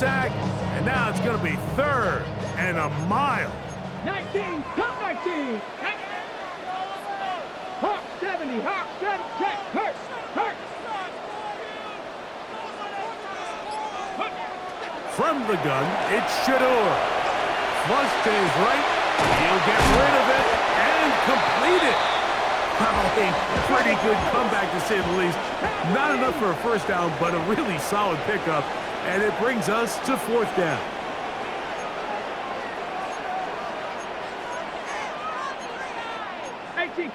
sack, and now it's going to be 3rd and a mile. 19, come 19. Hawk 70, Hawk 7, check, hurt. From the gun, it's Shador. Flush to his right. He'll get rid of it and complete it. Probably a pretty good comeback, to say the least. Not enough for a first down, but a really solid pickup. And it brings us to 4th down.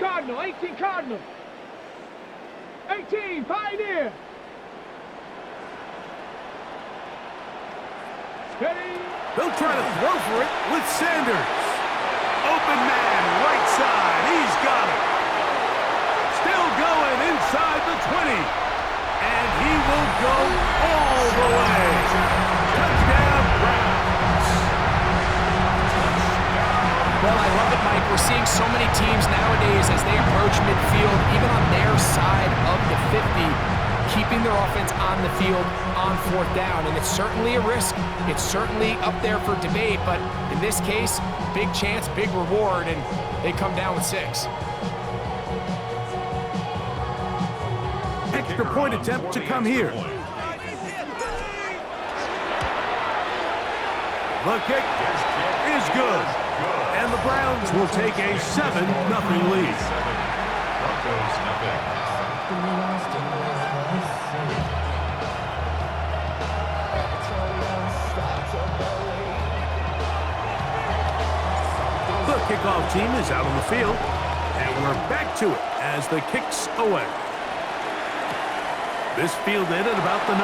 Cardinal, 18 Cardinal. 18 Pioneer. Ready? They'll try to throw for it with Sanders. Open man, right side. He's got it. Still going inside the 20. And he will go all the way. Touchdown, Browns. Well, I love it, Mike. We're seeing so many teams nowadays as they approach midfield, even on their side of the 50, keeping their offense on the field on 4th down. And it's certainly a risk. It's certainly up there for debate, but in this case, big chance, big reward, and they come down with 6. Extra point attempt to come here. The kick is good. And the Browns will take a 7-0 lead. The kickoff team is out on the field, and we're back to it as the kick's away. This fielded at about the 9.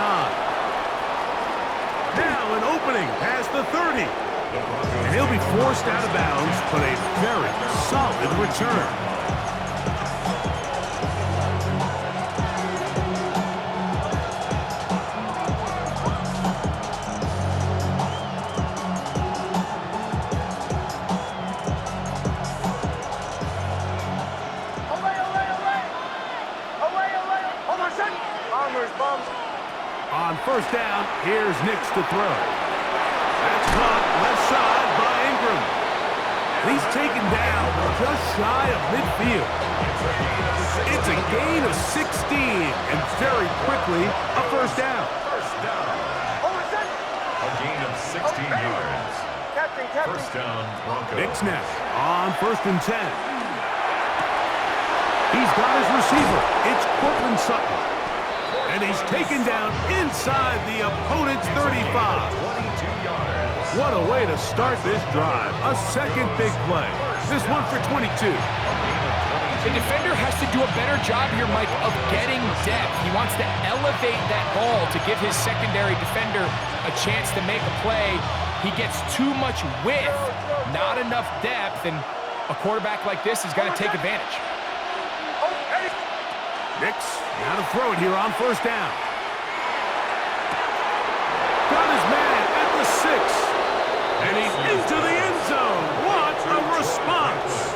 Now an opening past the 30. And he'll be forced out of bounds, but a very solid return. On 1st down, here's Nix to throw. That's caught left side by Ingram. And he's taken down just shy of midfield. It's a gain of 16, and very quickly, a 1st down. A gain of 16 yards. 1st down, Broncos. Nix now on 1st and 10. He's got his receiver. It's Cortland Sutton. And he's taken down inside the opponent's 35. 22 yards. What a way to start this drive. A second big play. This one for 22. The defender has to do a better job here, Mike, of getting depth. He wants to elevate that ball to give his secondary defender a chance to make a play. He gets too much width, not enough depth, and a quarterback like this is going to take advantage. Nix, now to throw it here on 1st down. Got his man at the 6. And he's into the end zone. What a response.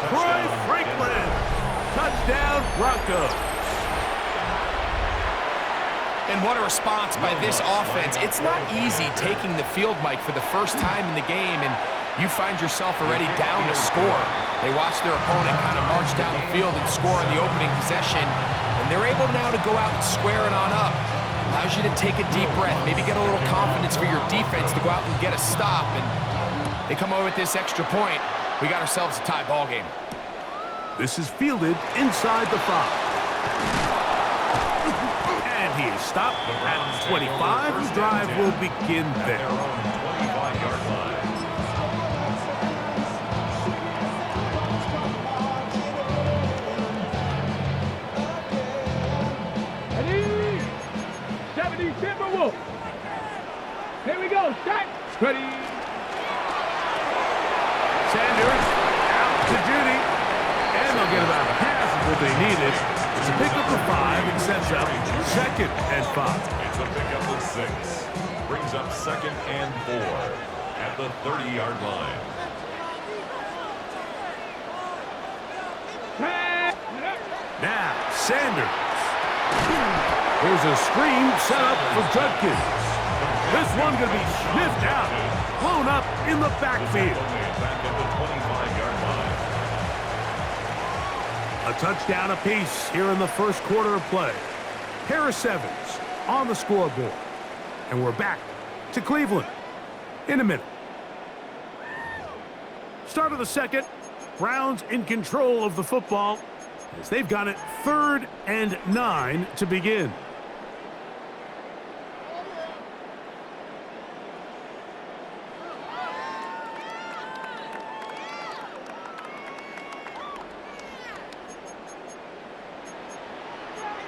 Troy Franklin. Touchdown, Broncos. And what a response by this offense. It's not easy taking the field, Mike, for the first time in the game, and you find yourself already down to score. They watch their opponent kind of march down the field and score on the opening possession, and they're able now to go out and square it on up. Allows you to take a deep breath, maybe get a little confidence for your defense to go out and get a stop, and they come away with this extra point. We got ourselves a tie ball game. This is fielded inside the 5. And he is stopped at 25. The drive will begin there. 25-yard line. Ready? 70 Timberwolves. Here we go. Start. Ready. Sanders out to duty. And they'll get about half of what they needed. It's a pickup of 5 and sets up 2nd and 5. It's a pickup of 6. Brings up 2nd and 4 at the 30-yard line. Now, Sanders. Here's a screen set up for Judkins. This one going to be sniffed out, blown up in the backfield. Back at the 25-yard line. A touchdown apiece here in the first quarter of play. Pair of sevens on the scoreboard. And we're back to Cleveland in a minute. Start of the second. Browns in control of the football as they've got it 3rd and 9 to begin.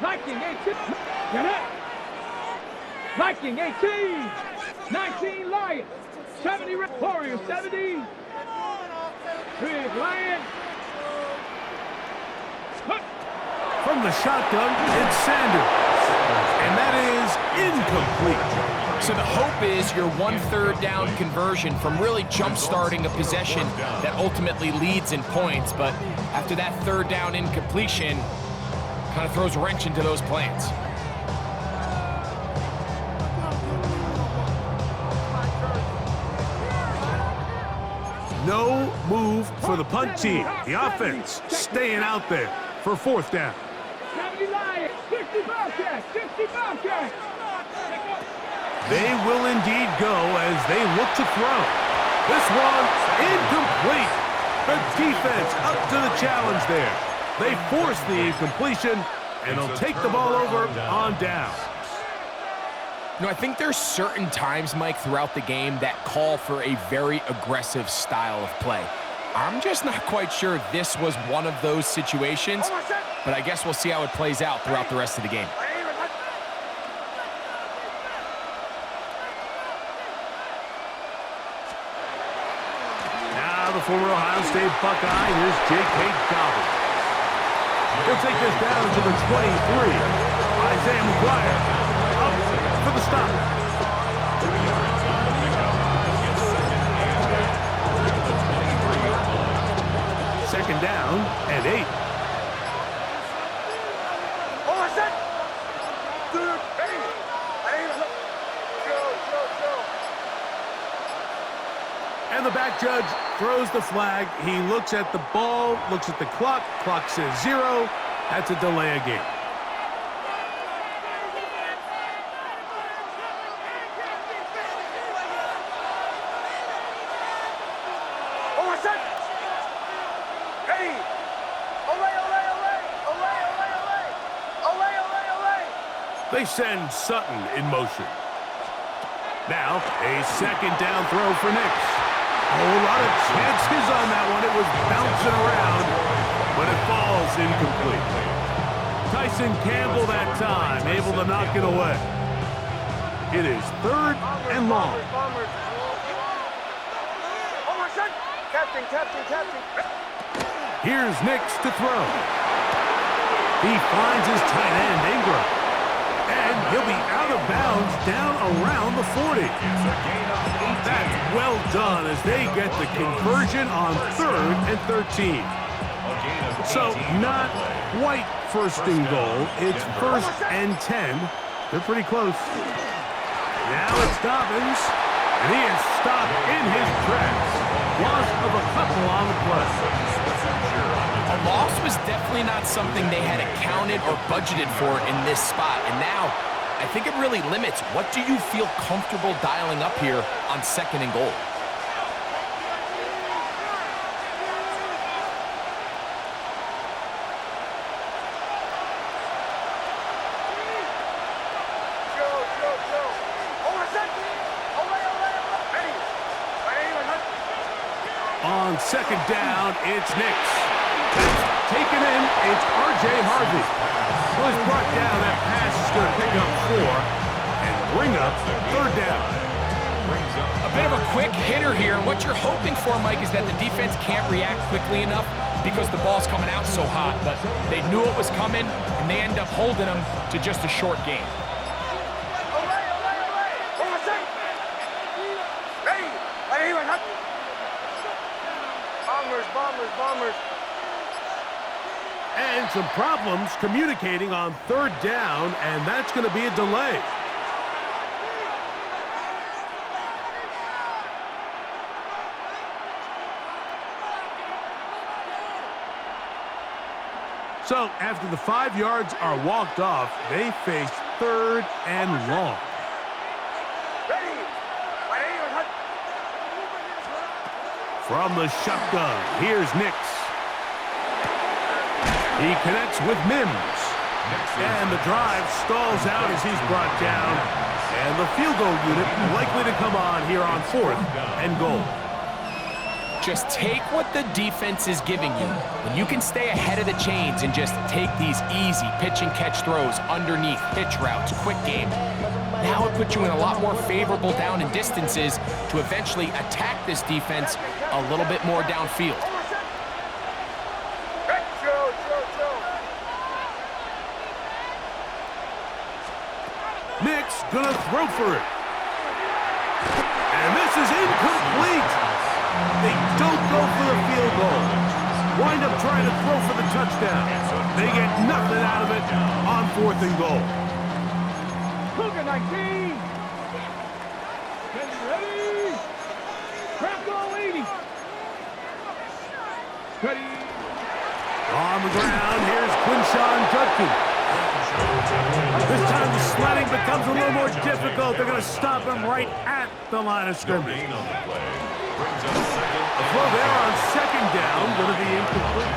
Viking 18. Get it. Viking 18. 19 Lions. 70 Warriors 70. 3 Lions. From the shotgun, it's Sanders. And that is incomplete. So the hope is your 1 3rd down conversion from really jump-starting a possession that ultimately leads in points. But after that 3rd down incompletion, kind of throws a wrench into those plans. No move for the punt team. The offense staying out there for 4th down. 70 Lions. 60 Bobcats. 60 Bobcats. They will indeed go as they look to throw. This one incomplete. The defense up to the challenge there. They force the incompletion, and they'll take the ball over on down. You know, I think there's certain times, Mike, throughout the game that call for a very aggressive style of play. I'm just not quite sure this was one of those situations, but I guess we'll see how it plays out throughout the rest of the game. Now the former Ohio State Buckeye, here's J.K. Dobbins. He'll take this down to the 23. Isaiah McGuire up for the stop. Second down and 8. And the back judge throws the flag. He looks at the ball, looks at the clock. Clock says 0. That's a delay of game. They send Sutton in motion. Now, a second down throw for Nix. A whole lot of chances on that one. It was bouncing around, but it falls incomplete. Tyson Campbell that time, able to knock it away. It is 3rd and long. Captain. Here's Nix to throw. He finds his tight end, Ingram. And he'll be out of bounds down around the 40. That's well done as they get the conversion on 3rd and 13. So not quite 1st and goal. It's 1st and 10. They're pretty close. Now it's Dobbins. And he is stopped in his tracks. Loss of a couple on the play. A loss was definitely not something they had accounted or budgeted for in this spot. And now, I think it really limits what do you feel comfortable dialing up here on 2nd and goal. On 2nd down, it's Nix. That's taken in, it's R.J. Harvey. Well, he's brought down. That pass is going to pick up 4 and bring up 3rd down. A bit of a quick hitter here. And what you're hoping for, Mike, is that the defense can't react quickly enough because the ball's coming out so hot. But they knew it was coming, and they end up holding them to just a short game. Bombers. And some problems communicating on 3rd down, and that's going to be a delay. So after the 5 yards are walked off, they face 3rd and long. From the shotgun, here's Nix. He connects with Mims. And the drive stalls out as he's brought down. And the field goal unit likely to come on here on 4th and goal. Just take what the defense is giving you. When you can stay ahead of the chains and just take these easy pitch and catch throws underneath, pitch routes, quick game, now it puts you in a lot more favorable down and distances to eventually attack this defense a little bit more downfield. Nix gonna throw for it. And this is incomplete. They don't go for the field goal. Wind up trying to throw for the touchdown. They get nothing out of it on 4th and goal. Cougar 19. Ready. Crap goal 80. Ready. On the ground, here's Quinshawn Judkins. This time the sledding becomes a little more difficult. They're going to stop him right at the line of scrimmage. A throw there on 2nd down, going to be incomplete.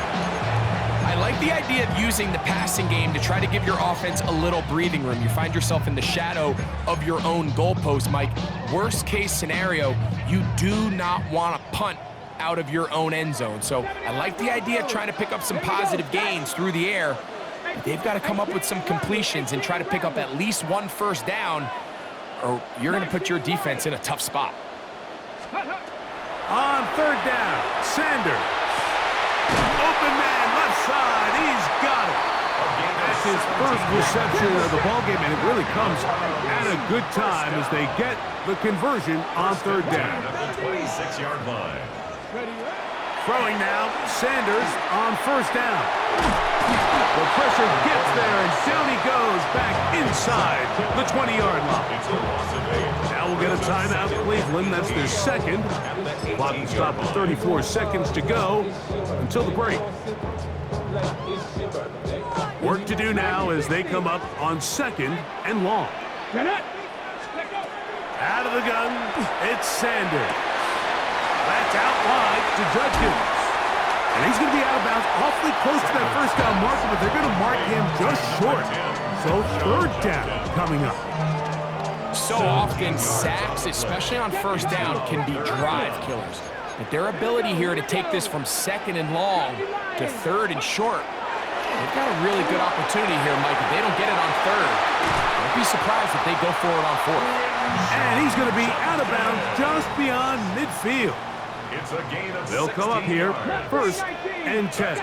I like the idea of using the passing game to try to give your offense a little breathing room. You find yourself in the shadow of your own goalpost, Mike. Worst case scenario, you do not want to punt out of your own end zone. So I like the idea of trying to pick up some positive gains through the air. They've got to come up with some completions and try to pick up at least 1 first down, or you're going to put your defense in a tough spot. On 3rd down, Sanders. Open man, left side, he's got it. That's his first reception of the ballgame, and it really comes at a good time as they get the conversion on 3rd down. At the 26-yard line. Throwing now, Sanders on 1st down. The pressure gets there, and down he goes back inside the 20-yard line. Now we'll get a timeout, Cleveland. That's their 2nd. Clock will stop with 34 seconds to go until the break. Work to do now as they come up on 2nd and long. Out of the gun, it's Sanders. That's out wide to Judkins. And he's going to be out of bounds awfully close to that 1st down marker, but they're going to mark him just short. So 3rd down coming up. So often, sacks, especially on 1st down, can be drive killers. But their ability here to take this from 2nd and long to 3rd and short, they've got a really good opportunity here, Mike. If they don't get it on 3rd, don't be surprised if they go for it on 4th. And he's going to be out of bounds just beyond midfield. It's a gain of They'll come up here, 1st and 10.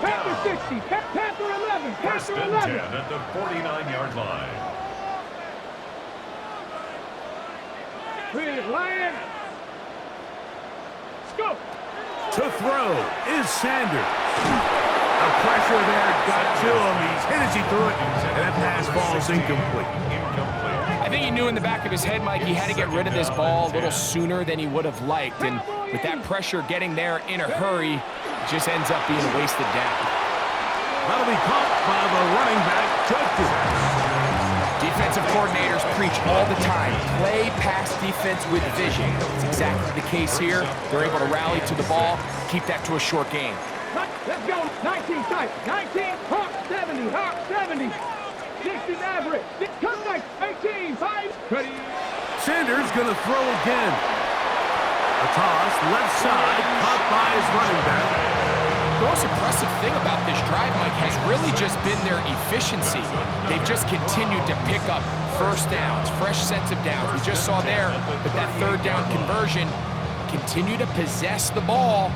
Panther 60, Panther 11, First Panther and 11. 10 at the 49-yard line. Lion. Scope. To throw is Sanders. The pressure there got to him. He's hit as he threw it, and that pass falls incomplete. I think he knew in the back of his head, Mike, he had to get rid of this ball a little sooner than he would have liked. And with that pressure getting there in a hurry, it just ends up being a wasted down. That'll be caught by the running back, Judkins. Defensive coordinators preach all the time, play pass defense with vision. It's exactly the case here. They're able to rally to the ball, keep that to a short game. Let's go. 19 tight. 19. Hawk 70. Hawk 70. 60 average. Come back. 18. 5. Ready. Sanders going to throw again. A toss, left side, caught by his running back. The most impressive thing about this drive, Mike, has really just been their efficiency. They've just continued to pick up first downs, fresh sets of downs. We just saw there with that 3rd down conversion, continue to possess the ball.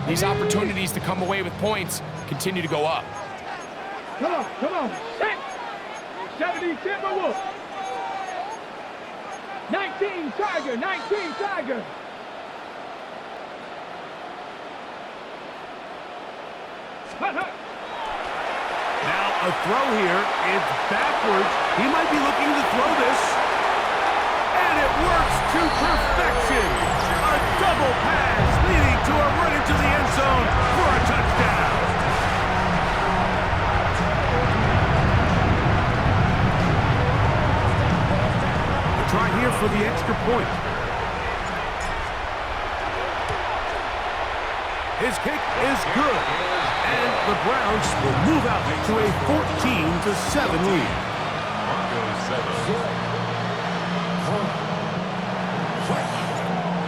These opportunities to come away with points continue to go up. Come on, come on. 70 Timberwolf. 19 Tiger, 19 Tiger. Now a throw here. It's backwards. He might be looking to throw this. And it works to perfection. A double pass leading to a run into the end zone for a touchdown. They'll try here for the extra point. His kick is good. And the Browns will move out to a 14-7 lead.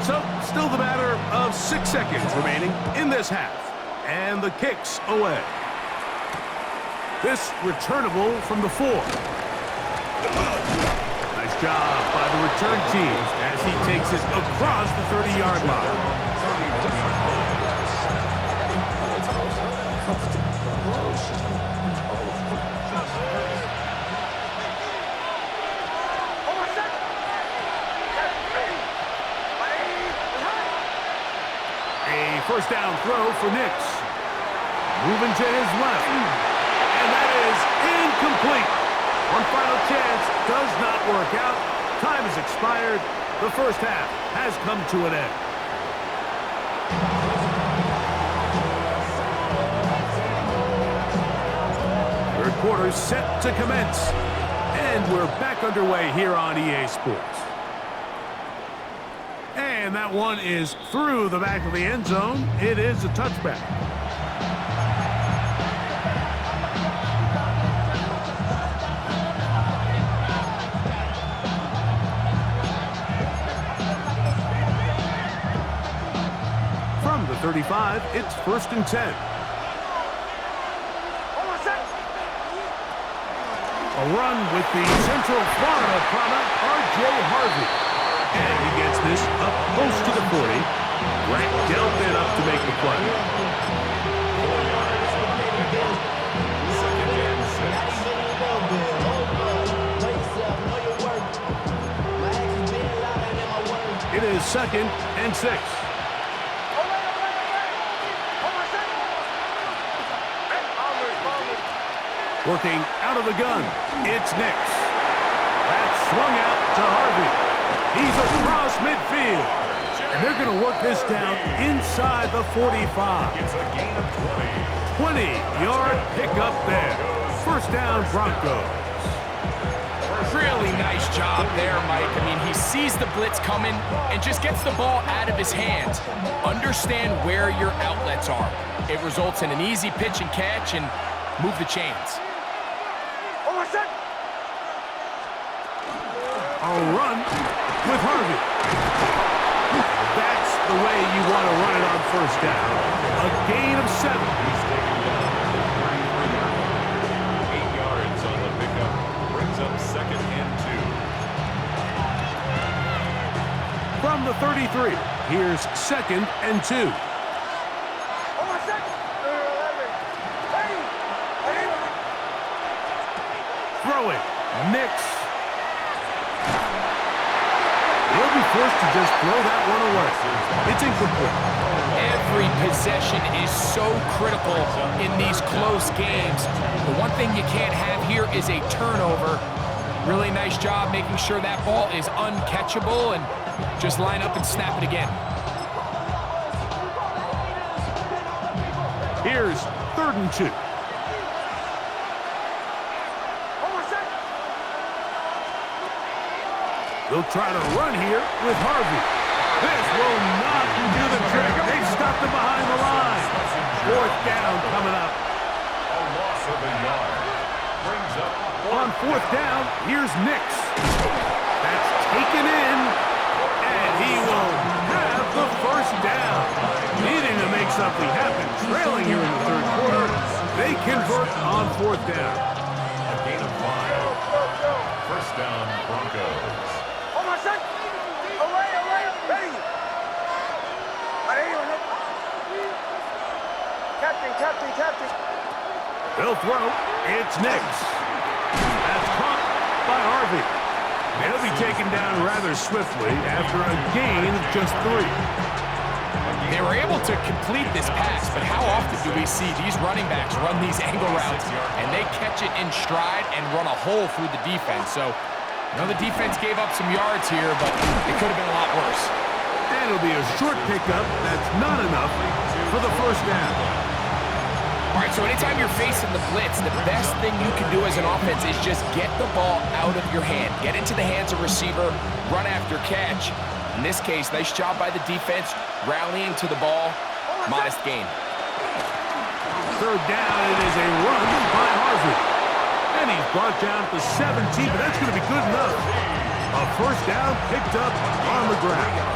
So, still the matter of 6 seconds remaining in this half. And the kick's away. This returnable from the 4. Nice job by the return team as he takes it across the 30-yard line. A first down throw for Nix. Moving to his left. And that is incomplete. One final chance does not work out. Time has expired. The first half has come to an end. Third quarter set to commence. And we're back underway here on EA Sports. And that one is through the back of the end zone. It is a touchback. From the 35, it's 1st and 10. A run with the Central Florida product, R.J. Harvey. And he gets this up close to the 40. Grant dealt it up to make the play. It is 2nd and 6. Working out of the gun, it's Nix. That's swung out to Harvey. He's across midfield. And they're going to work this down inside the 45. It's a gain of 20. 20-yard pickup there. First down, Broncos. Really nice job there, Mike. I mean, he sees the blitz coming and just gets the ball out of his hands. Understand where your outlets are. It results in an easy pitch and catch and move the chains. A run with Harvey. That's the way you want to run it on first down. A gain of 7. 8 yards on the pickup. Brings up 2nd and 2. From the 33, here's 2nd and 2. Throwing. Nix. He'll be forced to just throw that one away. It's incomplete. Every possession is so critical in these close games. The one thing you can't have here is a turnover. Really nice job making sure that ball is uncatchable and just line up and snap it again. Here's 3rd and 2. They'll try to run here with Harvey. This will not do the trick. They stopped him behind the line. 4th down coming up. A loss of a yard. Brings up On 4th down, here's Nix. That's taken in, and he will have the first down. Needing to make something happen. Trailing here in the 3rd quarter. They convert on 4th down. a gain of 5. First down, Broncos. Captain. They'll throw. It's Nix. That's caught by Harvey. They'll be taken down rather swiftly after a gain of just 3. They were able to complete this pass, but how often do we see these running backs run these angle routes and they catch it in stride and run a hole through the defense? So, the defense gave up some yards here, but it could have been a lot worse. And it'll be a short pickup that's not enough for the first down. All right, so anytime you're facing the blitz, the best thing you can do as an offense is just get the ball out of your hand. Get into the hands of receiver, run after catch. In this case, nice job by the defense, rallying to the ball. Modest gain. Third down, it is a run by Harvey. And he's brought down to 17, but that's going to be good enough. A first down picked up on the ground.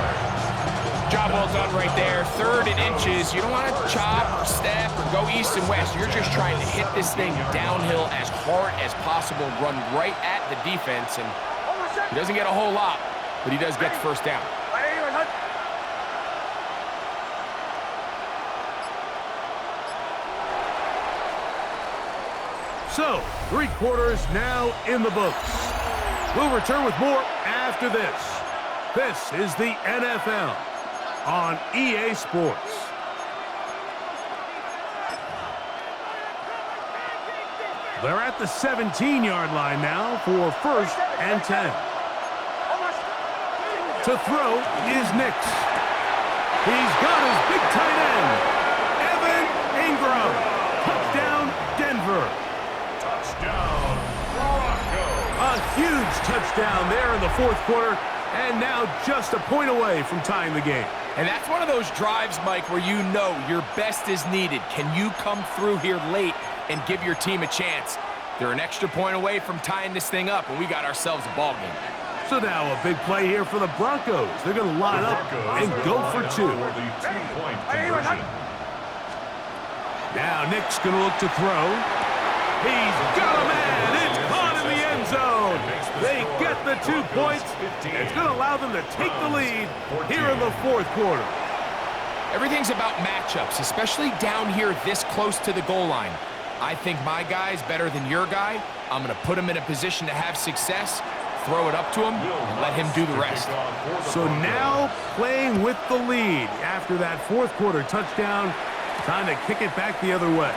Job well done right there. 3rd and inches. You don't want to chop or step or go east and west. You're just trying to hit this thing downhill as hard as possible, run right at the defense. And he doesn't get a whole lot, but he does get the first down. So, 3 quarters now in the books. We'll return with more after this. This is the NFL on EA Sports. They're at the 17-yard line now for 1st and 10. To throw is Nix. He's got his big tight end, Evan Ingram. Touchdown, Denver. Touchdown, Broncos. A huge touchdown there in the 4th quarter, and now just a point away from tying the game. And that's one of those drives, Mike, where you know your best is needed. Can you come through here late and give your team a chance? They're an extra point away from tying this thing up, and we got ourselves a ball game. So now a big play here for the Broncos. They're going to line up and go for 2. Now Nick's going to look to throw. He's got a man. It's caught in the end zone. They get the 2 points. It's going to allow them to take the lead here in the 4th quarter. Everything's about matchups, especially down here this close to the goal line. I think my guy's better than your guy. I'm going to put him in a position to have success, throw it up to him, and let him do the rest. So now playing with the lead after that 4th quarter touchdown, time to kick it back the other way.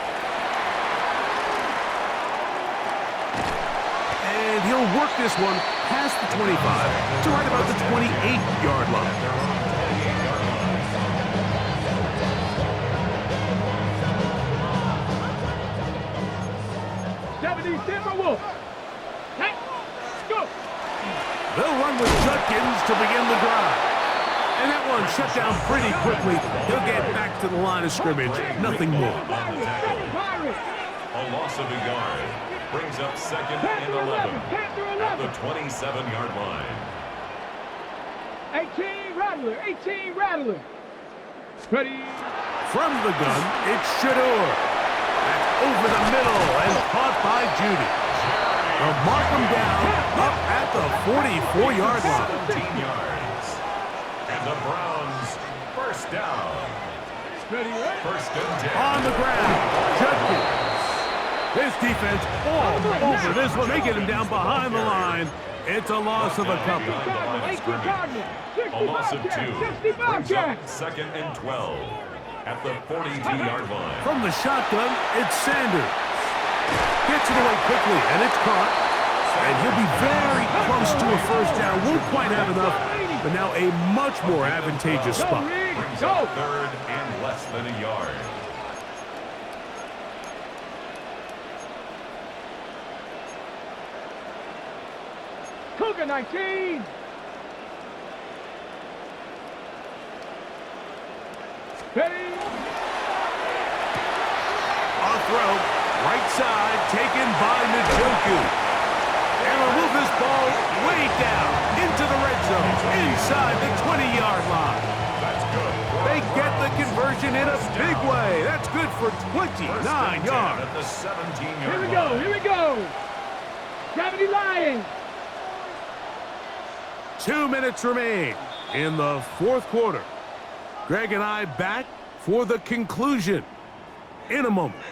And he'll work this one past the 25 to right about the 28-yard line. They'll run with Judkins to begin the drive. And that one shut down pretty quickly. He'll get back to the line of scrimmage. Nothing more. A loss of a yard brings up 2nd and 11 at the 27-yard line. 18 Rattler, 18 Rattler. Ready. From the gun, it's Shador. That's over the middle and caught by Judy. They'll mark him down up at the 44-yard line. 17 yards. And the Browns first down. First and 10. On the ground, Judkins. This defense all over this one. They get him down behind the line. It's a loss of a couple. A loss of 2 brings up 2nd and 12 at the 42-yard line. From the shotgun, it's Sanders. Gets it away quickly, and it's caught. And he'll be very close to a first down. Won't quite have enough, but now a much more advantageous spot. Brings up 3rd and less than a yard. Cougar 19. Ready. On throw, right side, taken by Njoku. And will move this ball way down into the red zone, inside the 20-yard line. That's good. They get the conversion in a big way. That's good for 29 yards. At the 17-yard Here we go, here we go. Gravity Lions. 2 minutes remain in the 4th quarter. Greg and I back for the conclusion in a moment.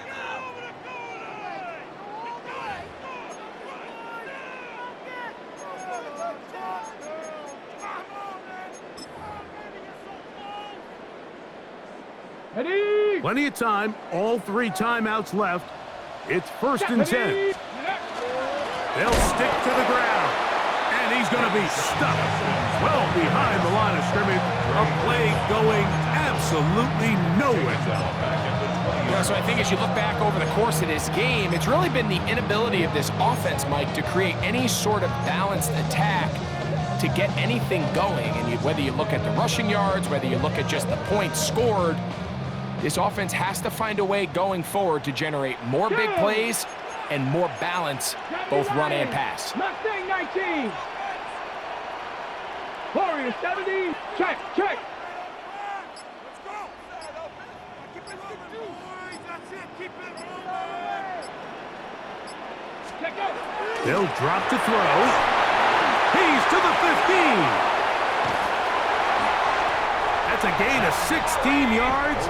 Ready. Plenty of time, all 3 timeouts left. It's 1st and 10. They'll stick to the ground, and he's going to be stuck well behind the line of scrimmage. A play going absolutely nowhere. Back at the Yeah, so I think as you look back over the course of this game, it's really been the inability of this offense, Mike, to create any sort of balanced attack to get anything going. And whether you look at the rushing yards, whether you look at just the points scored, this offense has to find a way going forward to generate more big plays and more balance, both run and pass. Mustang 19. Warrior 70. Check, check. They'll drop to throw. He's to the 15. That's a gain of 16 yards,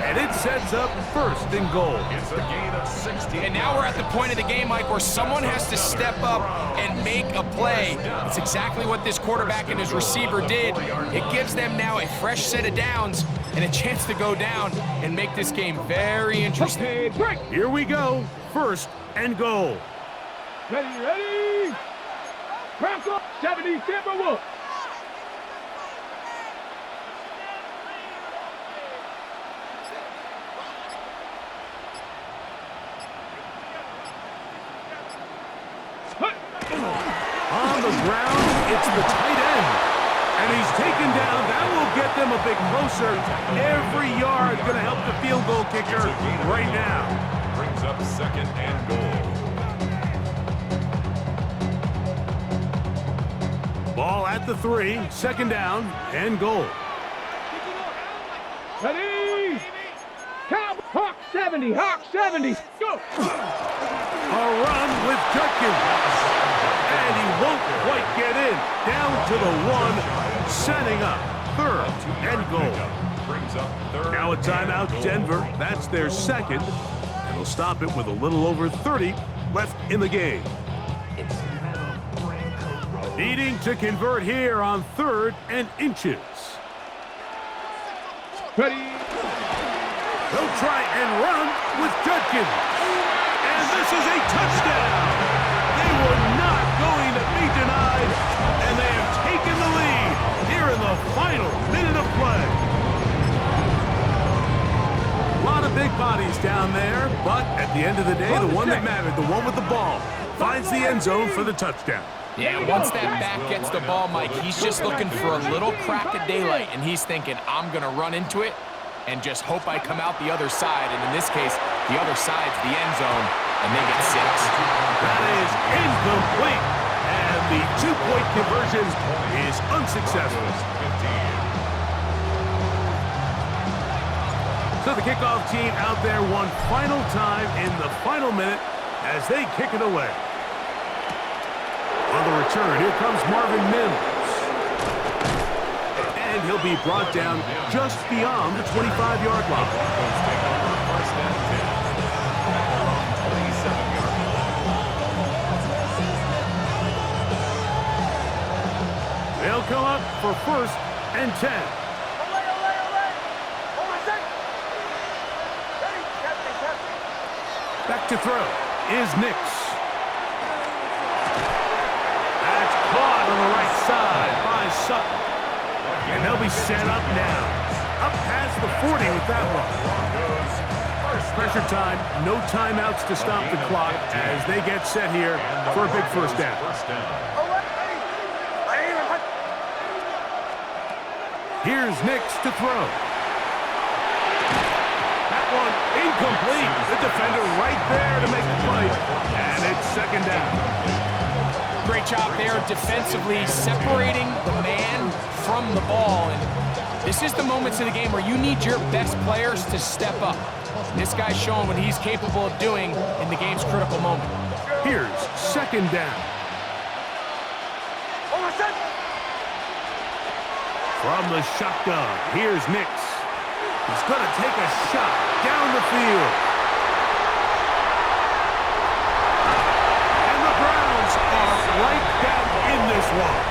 and it sets up first and goal. It's a gain of 16. And now we're at the point of the game, Mike, where someone has to step up and make a play. It's exactly what this quarterback and his receiver did. It gives them now a fresh set of downs and a chance to go down and make this game very interesting. Here we go. First and goal. Ready, ready. Bronco 70 Timberwolves. On the ground, it's the tight end. And he's taken down. That will get them a bit closer. Every yard going to help the field goal kicker right now. Brings up second and goal. Ball at the 3, second down and goal. Ready. Hawk 70, Hawk 70. Go. A run with Judkins. And he won't quite get in. Down to the 1, setting up third and goal. Now a timeout, Denver. That's their second. And they'll stop it with a little over 30 left in the game. Needing to convert here on 3rd and inches. Ready. They'll try and run with Judkins. And this is a touchdown. They were not going to be denied, and they have taken the lead here in the final minute of play. A lot of big bodies down there, but at the end of the day, the one that mattered, the one with the ball, finds the end zone for the touchdown. Yeah, once that back gets the ball, Mike, he's just looking for a little crack of daylight, and he's thinking, I'm going to run into it and just hope I come out the other side. And in this case, the other side's the end zone, and they get 6. That is incomplete, and the 2-point conversion is unsuccessful. So the kickoff team out there one final time in the final minute as they kick it away. On the return, here comes Marvin Mims. And he'll be brought down just beyond the 25-yard line. They'll come up for 1st and 10. Back to throw is Nix. That's caught on the right side by Sutton. And they'll be set up now. Up past the 40 with that one. Pressure time, no timeouts to stop the clock as they get set here for a big first down. Here's Nix to throw. That one incomplete. The defender right there to make the play. And it's second down. Great job there defensively, separating the man from the ball. And this is the moments in the game where you need your best players to step up. This guy's showing what he's capable of doing in the game's critical moment. Here's second down. From the shotgun, here's Nix. He's going to take a shot down the field. And the Browns are right back in this one.